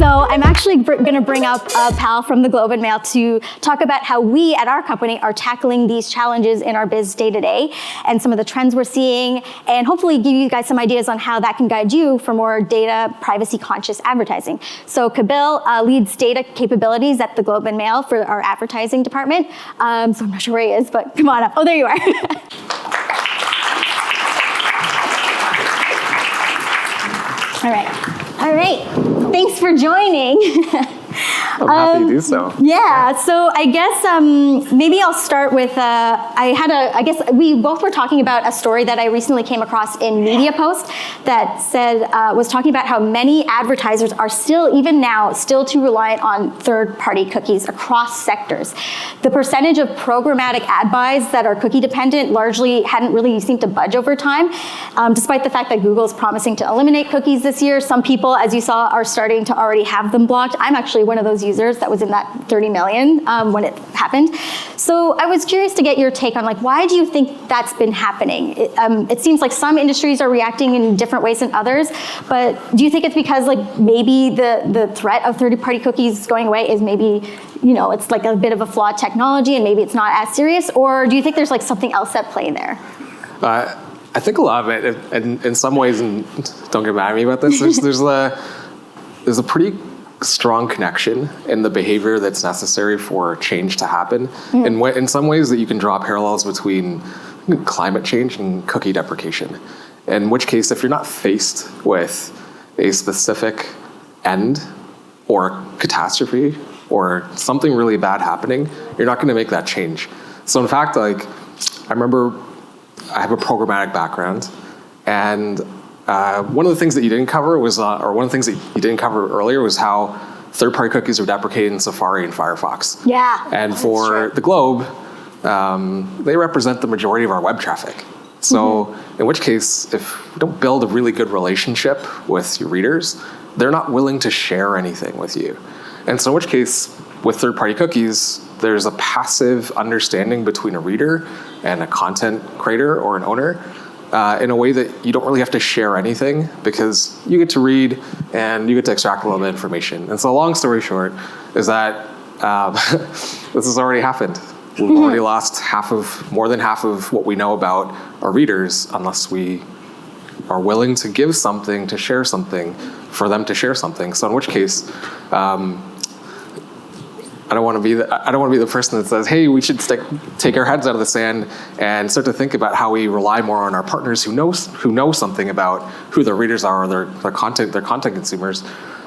I'm actually going to bring up a pal from the Globe and Mail to talk about how we at our company are tackling these challenges in our biz day to day and some of the trends we're seeing, and hopefully give you guys some ideas on how that can guide you for more data privacy conscious advertising. So Kabil leads data capabilities at the Globe and Mail for our advertising department. So I'm not sure where he is, but come on up. Oh, there you are. All right. Thanks for joining. I'm happy to do so. Yeah, so I guess maybe I'll start with, I guess we both were talking about a story that I recently came across in Media Post that said, was talking about how many advertisers are still, even now, still too reliant on third-party cookies across sectors. The percentage of programmatic ad buys that are cookie dependent largely hadn't really seemed to budge over time. Despite the fact that Google is promising to eliminate cookies this year, some people, as you saw, are starting to already have them blocked. I'm actually one of those users that was in that 30 million when it happened. So I was curious to get your take on why do you think that's been happening? It seems like some industries are reacting in different ways than others, but do you think it's because maybe the threat of third-party cookies going away is maybe, it's like a bit of a flawed technology and maybe it's not as serious, or do you think there's something else at play there? I think a lot of it, and in some ways, and don't get mad at me about this, there's a pretty strong connection in the behavior that's necessary for change to happen. And in some ways that you can draw parallels between climate change and cookie deprecation. In which case, if you're not faced with a specific end or catastrophe or something really bad happening, you're not going to make that change. So in fact, I remember I have a programmatic background, and one of the things that you didn't cover was, or one of the things that you didn't cover earlier was how third-party cookies are deprecated in Safari and Firefox. Yeah. And for the Globe, they represent the majority of our web traffic. So in which case, if you don't build a really good relationship with your readers, they're not willing to share anything with you. And so in which case, with third-party cookies, there's a passive understanding between a reader and a content creator or an owner, in a way that you don't really have to share anything because you get to read and you get to extract a little bit of information. And so long story short is that this has already happened. We've already lost more than half of what we know about our readers unless we are willing to give something, to share something, for them to share something. So in which case, I don't want to be the person that says, hey, we should take our heads out of the sand and start to think about how we rely more on our partners who know something about who their readers are, or their content consumers,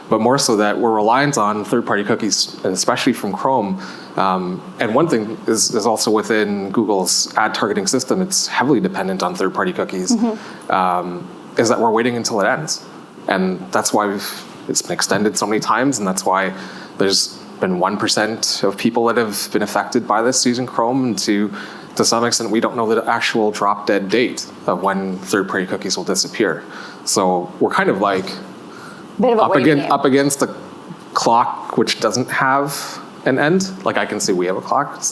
but more so that we're reliant on third-party cookies, and especially from Chrome. And one thing is also within Google's ad targeting system, it's heavily dependent on third-party cookies, is that we're waiting until it ends. And that's why it's been extended so many times, and that's why there's been 1% of people that have been affected by this using Chrome, and to some extent we don't know the actual drop dead date of when third-party cookies will disappear. So we're kind of up against a clock which doesn't have an end. I can see we have a clock. It's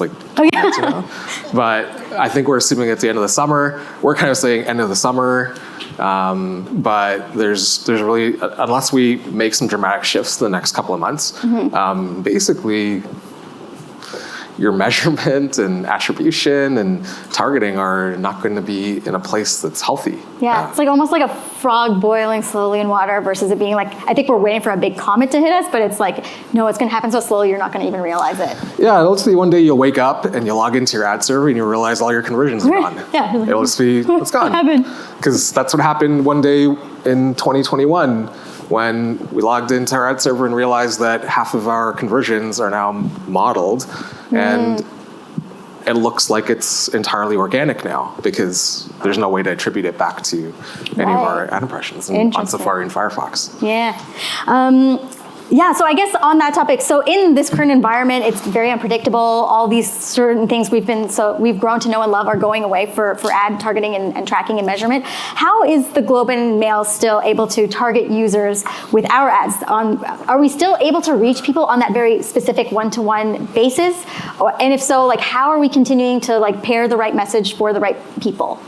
but I think we're assuming it's the end of the summer. We're kind of saying end of the summer. But there's really, unless we make some dramatic shifts the next couple of months, basically your measurement and attribution and targeting are not going to be in a place that's healthy. Yeah, it's almost like a frog boiling slowly in water versus it being I think we're waiting for a big comet to hit us, but it's no, it's going to happen so slowly you're not going to even realize it. Yeah, it'll just be one day you'll wake up and you'll log into your ad server and you realize all your conversions are gone. Yeah. It'll just be, it's gone. Because that's what happened one day in 2021 when we logged into our ad server and realized that half of our conversions are now modeled, and it looks like it's entirely organic now because there's no way to attribute it back to any of our ad impressions on Safari and Firefox. Yeah. Yeah, so I guess on that topic, so in this current environment, it's very unpredictable. All these certain things we've grown to know and love are going away for ad targeting and tracking and measurement. How is the Globe and Mail still able to target users with our ads? Are we still able to reach people on that very specific one-to-one basis? And if so, how are we continuing to pair the right message for the right people?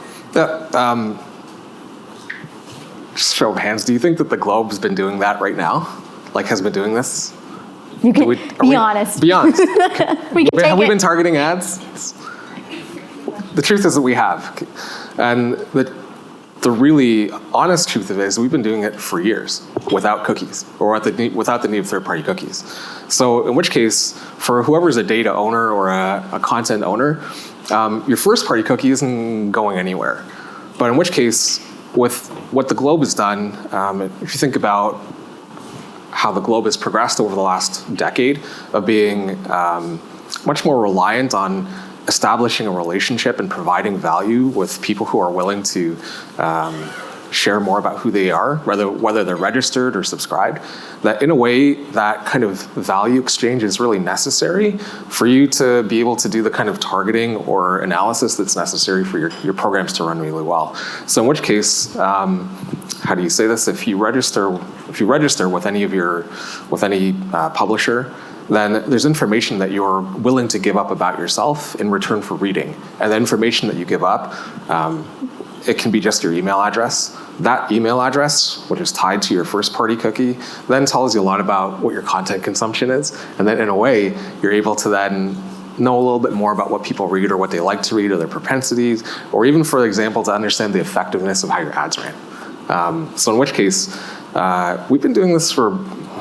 Just show of hands, do you think that the Globe's been doing that right now? has been doing this? You can be honest. Be honest. Have we been targeting ads? The truth is that we have. And the really honest truth of it is we've been doing it for years without cookies or without the need of third-party cookies. So in which case, for whoever's a data owner or a content owner, your first-party cookie isn't going anywhere. But in which case, with what the Globe has done, if you think about how the Globe has progressed over the last decade of being much more reliant on establishing a relationship and providing value with people who are willing to share more about who they are, whether they're registered or subscribed, that in a way that kind of value exchange is really necessary for you to be able to do the kind of targeting or analysis that's necessary for your programs to run really well. So in which case, how do you say this? If you register with any publisher, then there's information that you're willing to give up about yourself in return for reading. And the information that you give up, it can be just your email address. That email address, which is tied to your first-party cookie, then tells you a lot about what your content consumption is. And then in a way, you're able to then know a little bit more about what people read or what they like to read or their propensities, or even, for example, to understand the effectiveness of how your ads ran. So in which case, we've been doing this for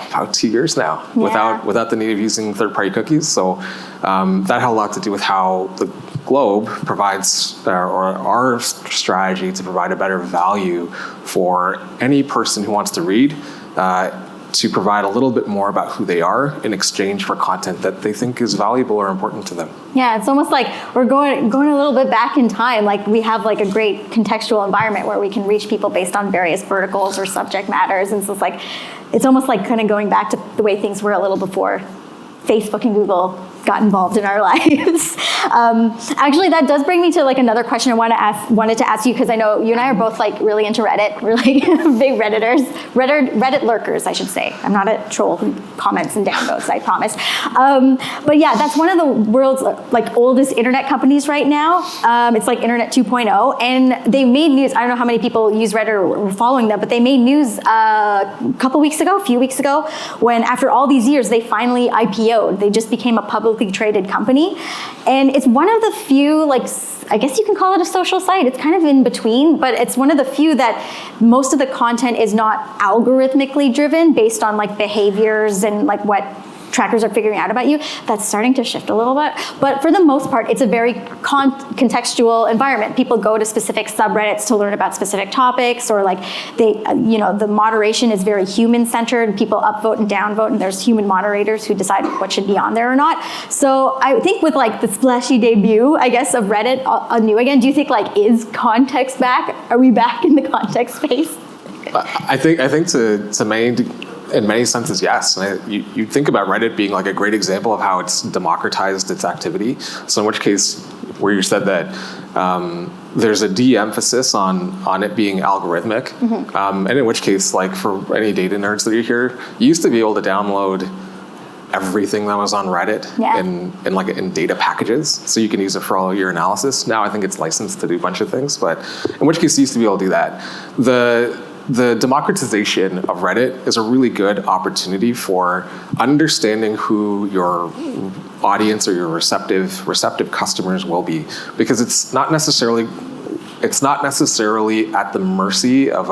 about 2 years now without the need of using third-party cookies. So that had a lot to do with how the Globe provides, or our strategy to provide a better value for any person who wants to read, to provide a little bit more about who they are in exchange for content that they think is valuable or important to them. Yeah, it's almost like we're going a little bit back in time. Like we have like a great contextual environment where we can reach people based on various verticals or subject matters. And so it's almost like kind of going back to the way things were a little before Facebook and Google got involved in our lives. Actually, that does bring me to like another question I wanted to ask you, because I know you and I are both like really into Reddit, really big Redditors, Reddit lurkers, I should say. I'm not a troll who comments and downvotes, I promise. But yeah, that's one of the world's like oldest internet companies right now. It's like Internet 2.0, and they made news. I don't know how many people use Reddit or were following them, but they made news a few weeks ago, when after all these years, they finally IPO'd. They just became a publicly traded company. And it's one of the few, like, I guess you can call it a social site. It's kind of in between, but it's one of the few that most of the content is not algorithmically driven based on like behaviors and like what trackers are figuring out about you. That's starting to shift a little bit. But for the most part, it's a very contextual environment. People go to specific subreddits to learn about specific topics, or like the moderation is very human-centered. People upvote and downvote, and there's human moderators who decide what should be on there or not. So I think with like the splashy debut, I guess, of Reddit anew again, do you think like, is context back? Are we back in the context space? I think in many senses, yes. And you think about Reddit being like a great example of how it's democratized its activity. So in which case, where you said that there's a de-emphasis on it being algorithmic, and in which case, like for any data nerds that are here, you used to be able to download everything that was on Reddit in data packages, so you can use it for all your analysis. Now I think it's licensed to do a bunch of things, but in which case you used to be able to do that. The democratization of Reddit is a really good opportunity for understanding who your audience or your receptive customers will be, because it's not necessarily at the mercy of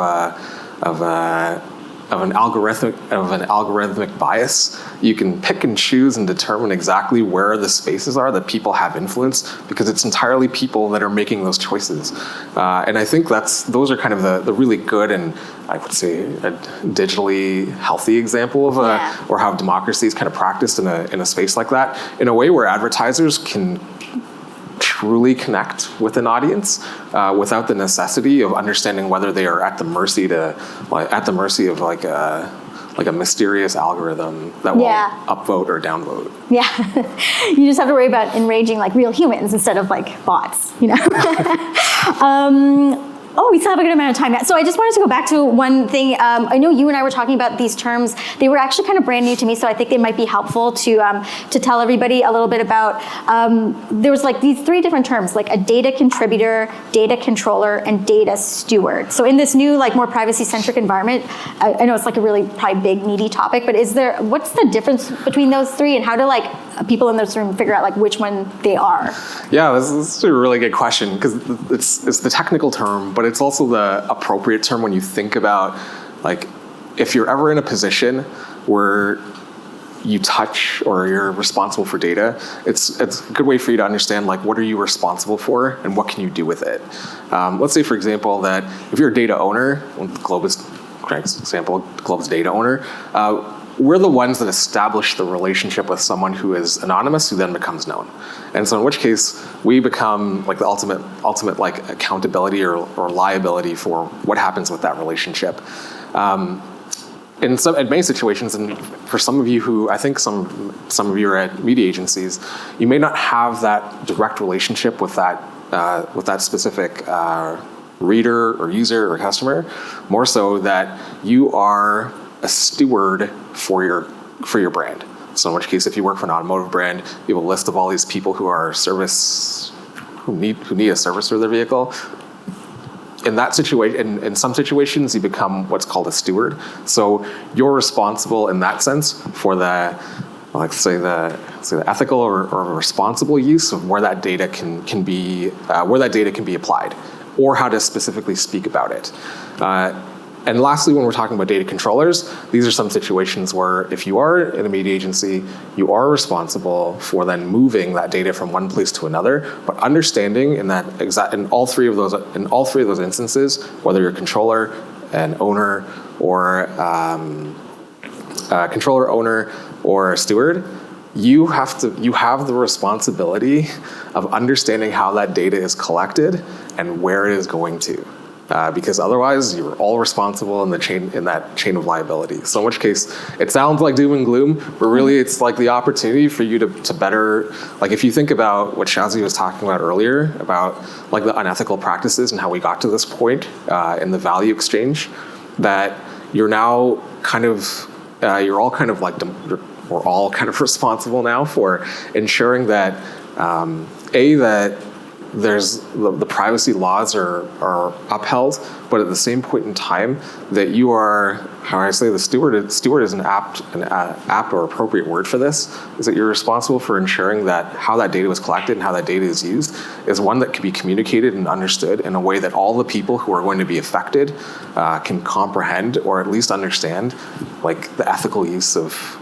an algorithmic bias. You can pick and choose and determine exactly where the spaces are that people have influence, because it's entirely people that are making those choices. And I think those are kind of the really good, and I would say a digitally healthy example of or how democracy is kind of practiced in a space like that, in a way where advertisers can truly connect with an audience without the necessity of understanding whether they are at the mercy of like a mysterious algorithm that will upvote or downvote. Yeah, you just have to worry about enraging like real humans instead of like bots, you know. Oh, we still have a good amount of time. So I just wanted to go back to one thing. I know you and I were talking about these terms. They were actually kind of brand new to me, so I think they might be helpful to tell everybody a little bit about. There was like these three different terms, like a data contributor, data controller, and data steward. So in this new, like more privacy-centric environment, I know it's like a really probably big, meaty topic, but what's the difference between those three, and how do like people in this room figure out like which one they are? Yeah, this is a really good question, because it's the technical term, but it's also the appropriate term when you think about, like, if you're ever in a position where you touch or you're responsible for data, it's a good way for you to understand, like, what are you responsible for and what can you do with it. Let's say, for example, that if you're a data owner, Globus, Craig's example, Globus data owner, we're the ones that establish the relationship with someone who is anonymous, who then becomes known. And so in which case, we become like the ultimate like accountability or liability for what happens with that relationship. In many situations, and for some of you who, I think some of you are at media agencies, you may not have that direct relationship with that specific reader or user or customer, more so that you are a steward for your brand. So in which case, if you work for an automotive brand, you have a list of all these people who need a service for their vehicle. In that situation, in some situations, you become what's called a steward. So you're responsible in that sense for the ethical or responsible use of where that data can be applied, or how to specifically speak about it. And lastly, when we're talking about data controllers, these are some situations where if you are in a media agency, you are responsible for then moving that data from one place to another, but understanding in all three of those instances, whether you're a controller, an owner, or a controller, owner, or a steward, you have the responsibility of understanding how that data is collected and where it is going to. Because otherwise, you're all responsible in that chain of liability. So in which case, it sounds like doom and gloom, but really it's like the opportunity for you to better, like if you think about what Shazia was talking about earlier, about like the unethical practices and how we got to this point in the value exchange, that you're now kind of, we're all kind of responsible now for ensuring that, that there's the privacy laws are upheld, but at the same point in time that you are, how I say, the steward is an apt or appropriate word for this, is that you're responsible for ensuring that how that data was collected and how that data is used is one that can be communicated and understood in a way that all the people who are going to be affected can comprehend or at least understand, like the ethical use of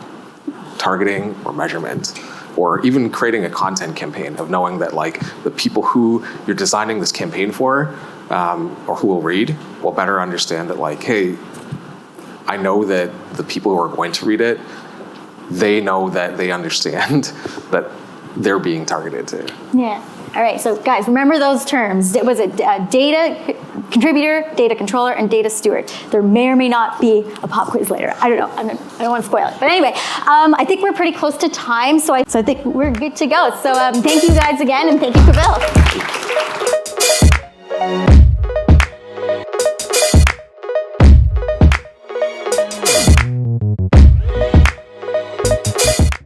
targeting or measurement, or even creating a content campaign of knowing that like the people who you're designing this campaign for, or who will read, will better understand that like, hey, I know that the people who are going to read it, they know that they understand that they're being targeted to. Yeah. All right, so guys, remember those terms. It was a data contributor, data controller, and data steward. There may or may not be a pop quiz later. I don't know. I don't want to spoil it. But anyway, I think we're pretty close to time, so I think we're good to go. So thank you guys again, and thank you, Kabil.